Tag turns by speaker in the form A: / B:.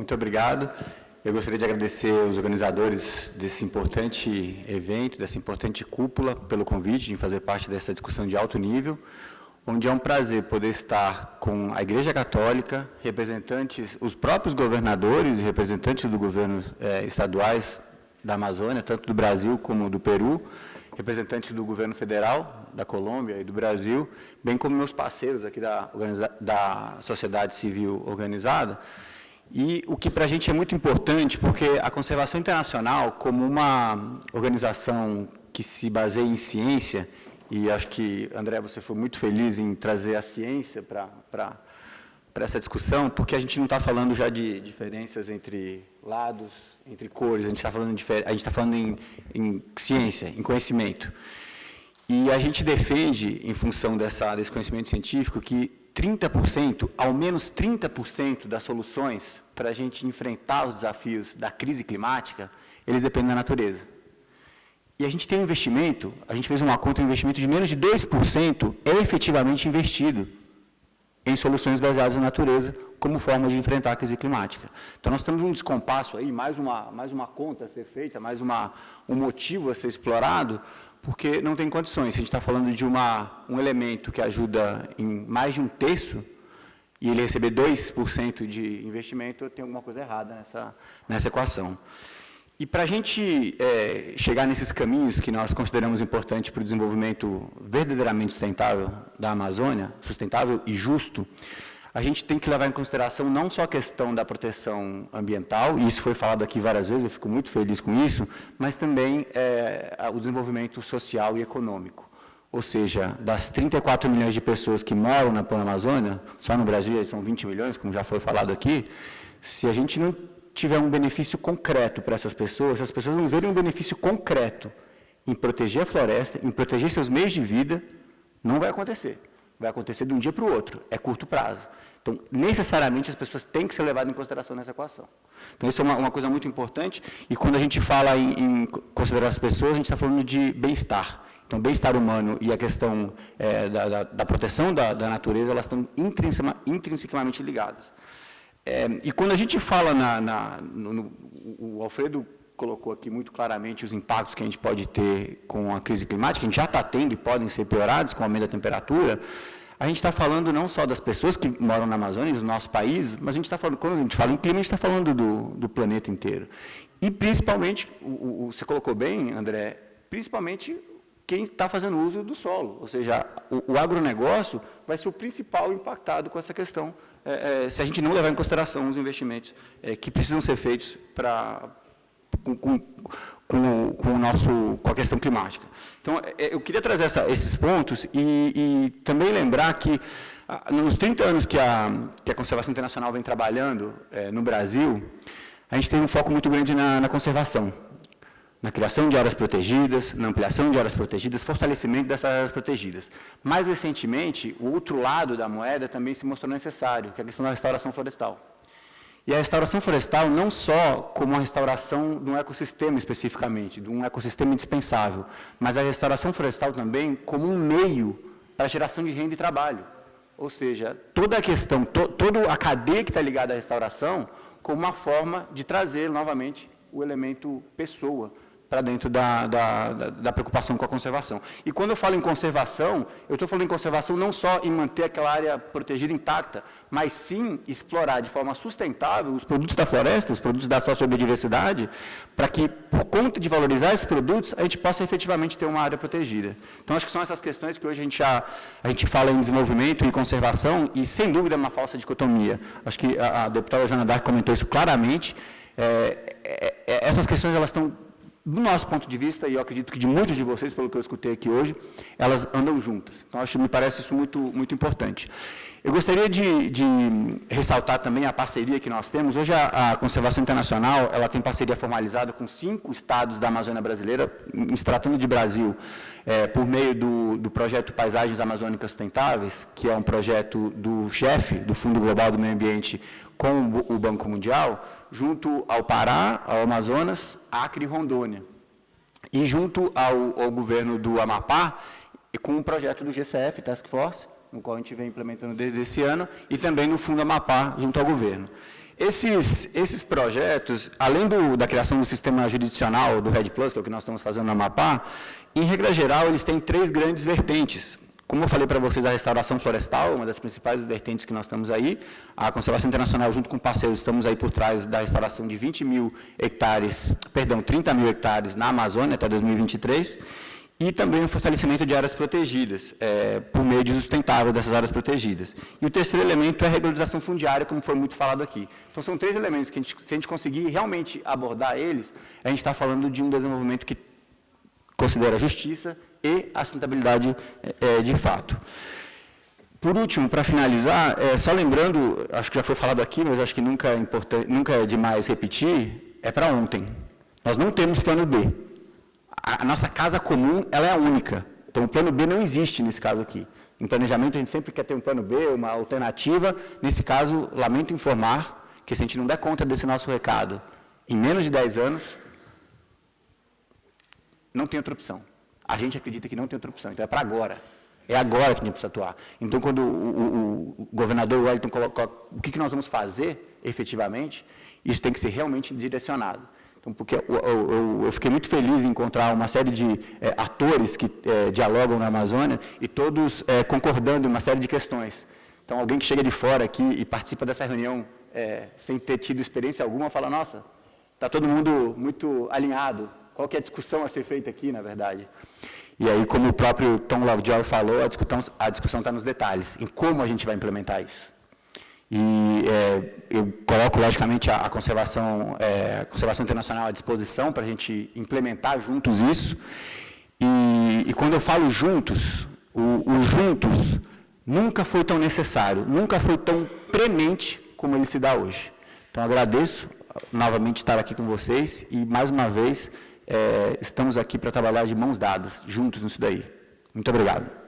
A: Muito obrigado. Eu gostaria de agradecer os organizadores desse importante evento, dessa importante cúpula, pelo convite em fazer parte dessa discussão de alto nível, onde é um prazer poder estar com a Igreja Católica, representantes, os próprios governadores e representantes do governo estaduais da Amazônia, tanto do Brasil como do Peru, representantes do governo federal, da Colômbia e do Brasil, bem como meus parceiros aqui da sociedade civil organizada. E o que para a gente é muito importante, porque a Conservação Internacional, como uma organização que se baseia em ciência, e acho que, André, você foi muito feliz em trazer a ciência para essa discussão, porque a gente não está falando já de diferenças entre lados, entre cores, a gente está falando em ciência, em conhecimento. E a gente defende, em função desse conhecimento científico, que 30%, ao menos 30% das soluções para a gente enfrentar os desafios da crise climática, eles dependem da natureza. E a gente tem um investimento, a gente fez uma conta, um investimento de menos de 2% é efetivamente investido em soluções baseadas na natureza como forma de enfrentar a crise climática. Então, nós temos um descompasso aí, mais uma conta a ser feita, mais um motivo a ser explorado, porque não tem condições. Se a gente está falando de um elemento que ajuda em mais de um terço, e ele receber 2% de investimento, tem alguma coisa errada nessa equação. E para a gente chegar nesses caminhos que nós consideramos importantes para o desenvolvimento verdadeiramente sustentável da Amazônia, sustentável e justo, a gente tem que levar em consideração não só a questão da proteção ambiental, e isso foi falado aqui várias vezes, eu fico muito feliz com isso, mas também o desenvolvimento social e econômico. Ou seja, das 34 milhões de pessoas que moram na Amazônia, só no Brasil são 20 milhões, como já foi falado aqui, se a gente não tiver um benefício concreto para essas pessoas, se as pessoas não verem um benefício concreto em proteger a floresta, em proteger seus meios de vida, não vai acontecer. Vai acontecer de um dia para o outro, é curto prazo. Então, necessariamente, as pessoas têm que ser levadas em consideração nessa equação. Então, isso é uma coisa muito importante, e quando a gente fala em considerar as pessoas, a gente está falando de bem-estar. Então, bem-estar humano e a questão da proteção da natureza, elas estão intrinsecamente ligadas. E quando a gente fala o Alfredo colocou aqui muito claramente os impactos que a gente pode ter com a crise climática, a gente já está tendo e podem ser piorados com o aumento da temperatura, a gente está falando não só das pessoas que moram na Amazônia, do nosso país, mas a gente está falando, quando a gente fala em clima, a gente está falando do planeta inteiro. E, principalmente, você colocou bem, André, principalmente quem está fazendo uso do solo, ou seja, o agronegócio vai ser o principal impactado com essa questão, se a gente não levar em consideração os investimentos que precisam ser feitos com a questão climática. Então, eu queria trazer esses pontos e também lembrar que, nos 30 anos que a Conservação Internacional vem trabalhando no Brasil, a gente tem um foco muito grande na conservação, na criação de áreas protegidas, na ampliação de áreas protegidas, fortalecimento dessas áreas protegidas. Mais recentemente, o outro lado da moeda também se mostrou necessário, que é a questão da restauração florestal. E a restauração florestal não só como a restauração de um ecossistema especificamente, de um ecossistema indispensável, mas a restauração florestal também como um meio para a geração de renda e trabalho. Ou seja, toda a questão, toda a cadeia que está ligada à restauração, como uma forma de trazer novamente o elemento pessoa para dentro da preocupação com a conservação. E quando eu falo em conservação, eu estou falando em conservação não só em manter aquela área protegida intacta, mas sim explorar de forma sustentável os produtos da floresta, os produtos da sua biodiversidade, para que, por conta de valorizar esses produtos, a gente possa efetivamente ter uma área protegida. Então, acho que são essas questões que hoje a gente fala em desenvolvimento e conservação, e, sem dúvida, é uma falsa dicotomia. Acho que a deputada Joana D'Arc comentou isso claramente. Essas questões, elas estão, do nosso ponto de vista, e eu acredito que de muitos de vocês, pelo que eu escutei aqui hoje, elas andam juntas. Então, me parece isso muito, muito importante. Eu gostaria de ressaltar também a parceria que nós temos. Hoje, a Conservação Internacional ela tem parceria formalizada com 5 estados da Amazônia brasileira, se tratando de Brasil, por meio do projeto Paisagens Amazônicas Sustentáveis, que é um projeto do chefe do Fundo Global do Meio Ambiente com o Banco Mundial, junto ao Pará, ao Amazonas, Acre e Rondônia. E junto ao governo do Amapá, com um projeto do GCF, Task Force, no qual a gente vem implementando desde esse ano, e também no Fundo Amapá, junto ao governo. Esses projetos, além da criação do sistema jurisdicional do RED Plus, que é o que nós estamos fazendo no Amapá, em regra geral, eles têm 3 grandes vertentes. Como eu falei para vocês, a restauração florestal, uma das principais vertentes que nós estamos aí, a Conservação Internacional, junto com parceiros, estamos aí por trás da restauração de 30 mil hectares na Amazônia até 2023, e também o fortalecimento de áreas protegidas, por meio de sustentável dessas áreas protegidas. E o terceiro elemento é a regularização fundiária, como foi muito falado aqui. Então, são 3 elementos que, se a gente conseguir realmente abordar eles, a gente está falando de um desenvolvimento que considera a justiça e a sustentabilidade de fato. Por último, para finalizar, só lembrando, acho que já foi falado aqui, mas acho que nunca é demais repetir, é para ontem. Nós não temos plano B. A nossa casa comum, ela é a única. Então, o plano B não existe nesse caso aqui. Em planejamento, a gente sempre quer ter um plano B, uma alternativa. Nesse caso, lamento informar que, se a gente não der conta desse nosso recado, em menos de 10 anos, não tem outra opção. A gente acredita que não tem outra opção. Então, é para agora. É agora que a gente precisa atuar. Então, quando o governador Wellington coloca o que nós vamos fazer, efetivamente, isso tem que ser realmente direcionado. Então, porque eu fiquei muito feliz em encontrar uma série de atores que dialogam na Amazônia e todos concordando em uma série de questões. Então, alguém que chega de fora aqui e participa dessa reunião sem ter tido experiência alguma, fala, nossa, está todo mundo muito alinhado. Qual que é a discussão a ser feita aqui, na verdade? E aí, como o próprio Tom Lovejoy falou, a discussão está nos detalhes, em como a gente vai implementar isso. E eu coloco, logicamente, a conservação internacional à disposição para a gente implementar juntos isso. E quando eu falo juntos, o juntos nunca foi tão necessário, nunca foi tão premente como ele se dá hoje. Então, agradeço novamente estar aqui com vocês e, mais uma vez, estamos aqui para trabalhar de mãos dadas, juntos nisso daí. Muito obrigado.